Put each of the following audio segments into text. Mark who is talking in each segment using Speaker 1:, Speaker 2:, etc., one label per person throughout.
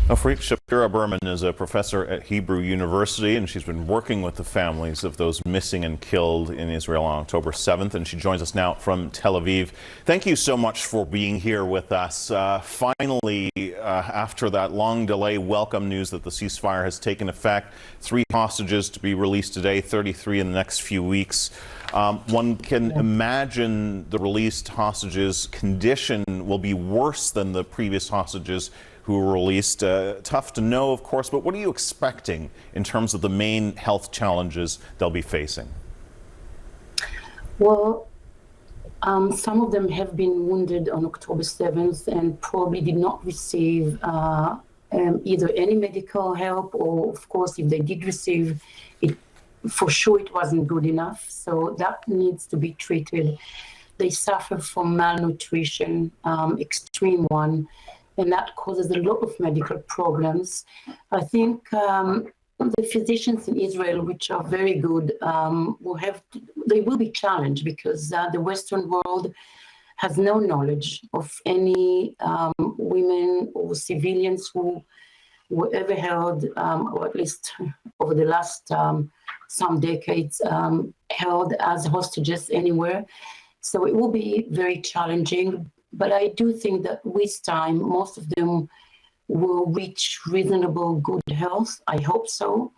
Speaker 1: Ofrit Shapira-Berman is a professor at Hebrew University, and she's been working with the families of those missing and killed in Israel on October 7th, and she joins us now from Tel Aviv. Thank you so much for being here with us. Finally, after that long delay, welcome news that the ceasefire has taken effect. 3 hostages to be released today, 33 in the next few weeks. One can imagine the released hostages' condition will be worse than the previous hostages who were released. Tough to know, of course, but what are you expecting in terms of the main health challenges they'll be facing?
Speaker 2: Well, some of them have been wounded on October 7th and probably did not receive either any medical help, or, of course, if they did receive it, for sure it wasn't good enough. So that needs to be treated. They suffer from malnutrition, extreme one, and that causes a lot of medical problems. I think the physicians in Israel, which are very good, they will be challenged because the Western world has no knowledge of any women or civilians who were ever held, or at least over the last some decades, held as hostages anywhere. So it will be very challenging. But I do think that with time, most of them will reach reasonable good health. I hope so.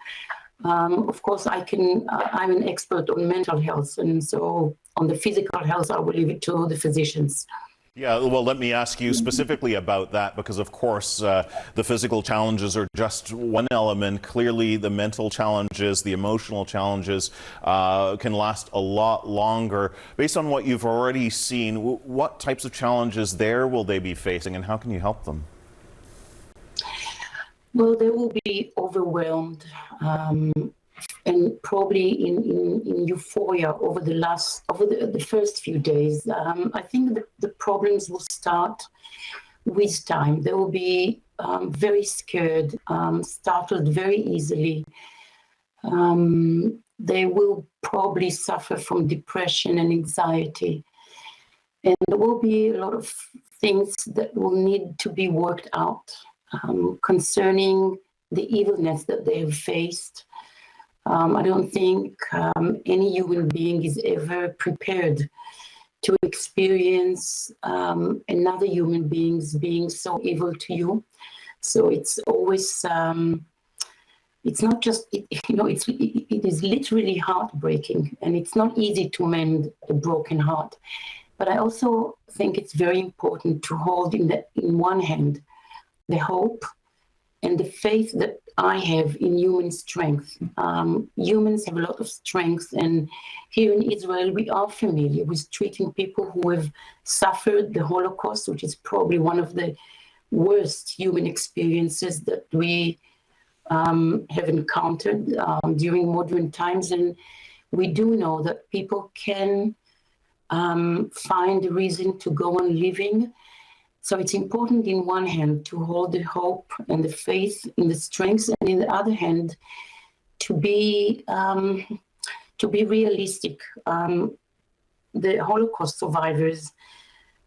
Speaker 2: Of course, I'm an expert on mental health, and so on the physical health, I will leave it to the physicians.
Speaker 1: Yeah, well, let me ask you specifically about that, because of course the physical challenges are just one element. Clearly the mental challenges, the emotional challenges can last a lot longer. Based on what you've already seen, what types of challenges there will they be facing, and how can you help them?
Speaker 2: Well, they will be overwhelmed and probably in euphoria over the first few days. I think the problems will start with time. They will be very scared, startled very easily. They will probably suffer from depression and anxiety. And there will be a lot of things that will need to be worked out concerning the evilness that they have faced. I don't think any human being is ever prepared to experience another human being so evil to you. So it's always, it's not just, it is literally heartbreaking, and it's not easy to mend a broken heart. But I also think it's very important to hold in one hand the hope and the faith that I have in human strength. Humans have a lot of strength, and here in Israel, we are familiar with treating people who have suffered the Holocaust, which is probably one of the worst human experiences that we have encountered during modern times. And we do know that people can find a reason to go on living. So it's important, in one hand, to hold the hope and the faith in the strengths, and in the other hand, to be realistic. The Holocaust survivors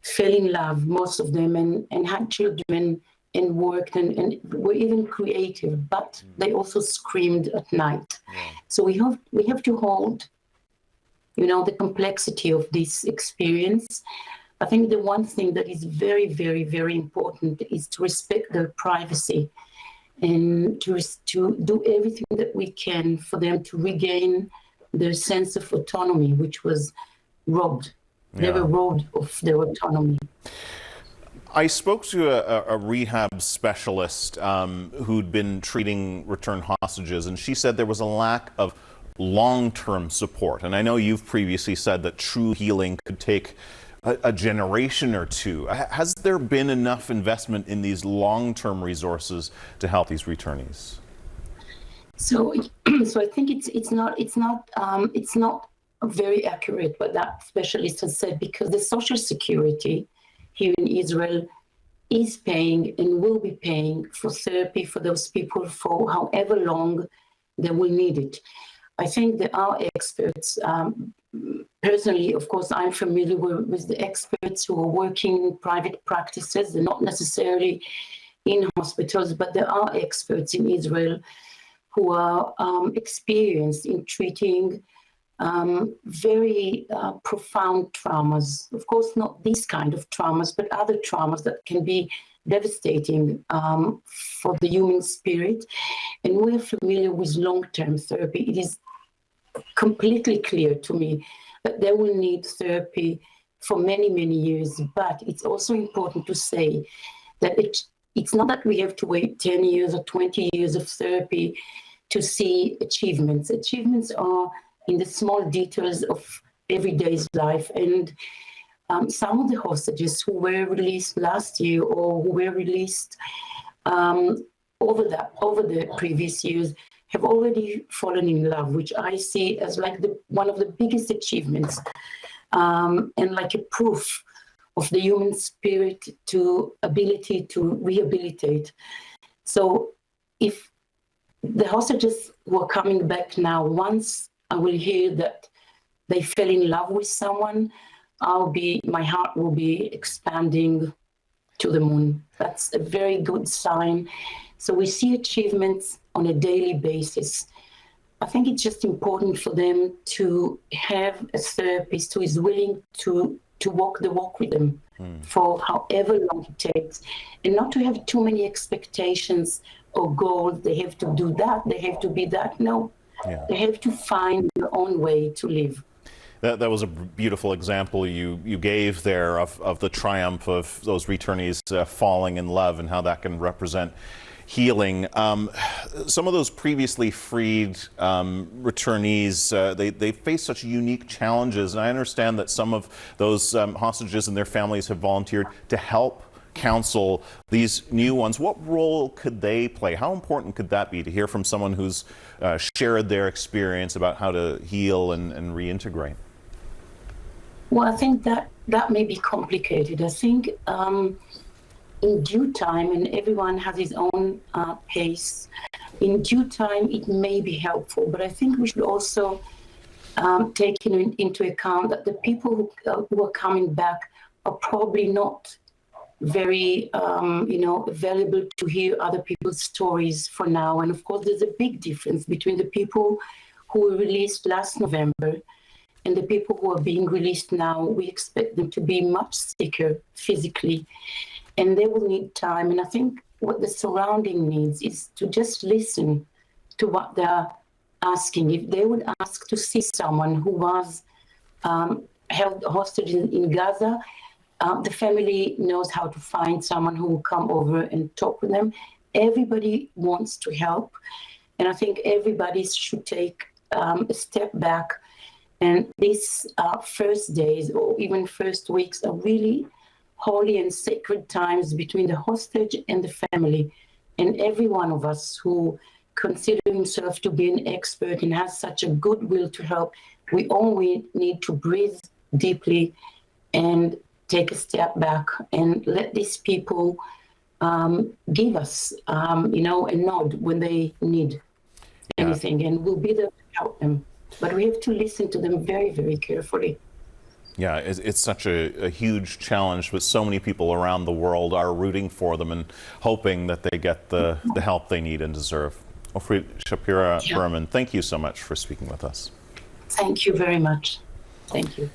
Speaker 2: fell in love, most of them, and had children and worked and were even creative, but they also screamed at night. Yeah. So we have to hold, the complexity of this experience. I think the one thing that is very, very, very important is to respect their privacy and to do everything that we can for them to regain their sense of autonomy, which was robbed. Yeah. They were robbed of their autonomy.
Speaker 1: I spoke to a rehab specialist who'd been treating returned hostages, and she said there was a lack of long-term support. And I know you've previously said that true healing could take a generation or two. Has there been enough investment in these long-term resources to help these returnees?
Speaker 2: So I think it's not very accurate what that specialist has said, because the Social Security here in Israel is paying and will be paying for therapy for those people for however long they will need it. I think there are experts. Personally, of course, I'm familiar with the experts who are working in private practices. They're not necessarily in hospitals, but there are experts in Israel who are experienced in treating very profound traumas. Of course, not these kind of traumas, but other traumas that can be devastating for the human spirit. And we're familiar with long-term therapy. It is completely clear to me that they will need therapy for many, many years. But it's also important to say that it's not that we have to wait 10 years or 20 years of therapy to see achievements. Achievements are in the small details of everyday's life. And some of the hostages who were released last year or who were released over the previous years have already fallen in love, which I see as like one of the biggest achievements and like a proof of the human spirit to ability to rehabilitate. So if the hostages who are coming back now, once I will hear that they fell in love with someone, my heart will be expanding to the moon. That's a very good sign. So we see achievements on a daily basis. I think it's just important for them to have a therapist who is willing to walk the walk with them for however long it takes, and not to have too many expectations or goals. They have to do that, they have to be that. No, they have to find their own way to live.
Speaker 1: That was a beautiful example you gave there of the triumph of those returnees falling in love and how that can represent healing. Some of those previously freed returnees, they face such unique challenges, and I understand that some of those hostages and their families have volunteered to help counsel these new ones. What role could they play? How important could that be to hear from someone who's shared their experience about how to heal and reintegrate?
Speaker 2: Well, I think that may be complicated. I think in due time, and everyone has his own pace, in due time it may be helpful, but I think we should also take into account that the people who are coming back are probably not very available to hear other people's stories for now. And of course, there's a big difference between the people who were released last November and the people who are being released now. We expect them to be much sicker physically, and they will need time. And I think what the surrounding needs is to just listen to what they're asking. If they would ask to see someone who was held hostage in Gaza, the family knows how to find someone who will come over and talk with them. Everybody wants to help, and I think everybody should take a step back. And these first days or even first weeks are really holy and sacred times between the hostage and the family. And every one of us who consider himself to be an expert and has such a good will to help, we only need to breathe deeply and take a step back and let these people give us, a nod when they need anything, and we'll be there to help them. But we have to listen to them very, very carefully.
Speaker 1: Yeah, it's such a huge challenge, but so many people around the world are rooting for them and hoping that they get the help they need and deserve. Ofrit Shapira-Berman, thank you so much for speaking with us.
Speaker 2: Thank you very much. Thank you.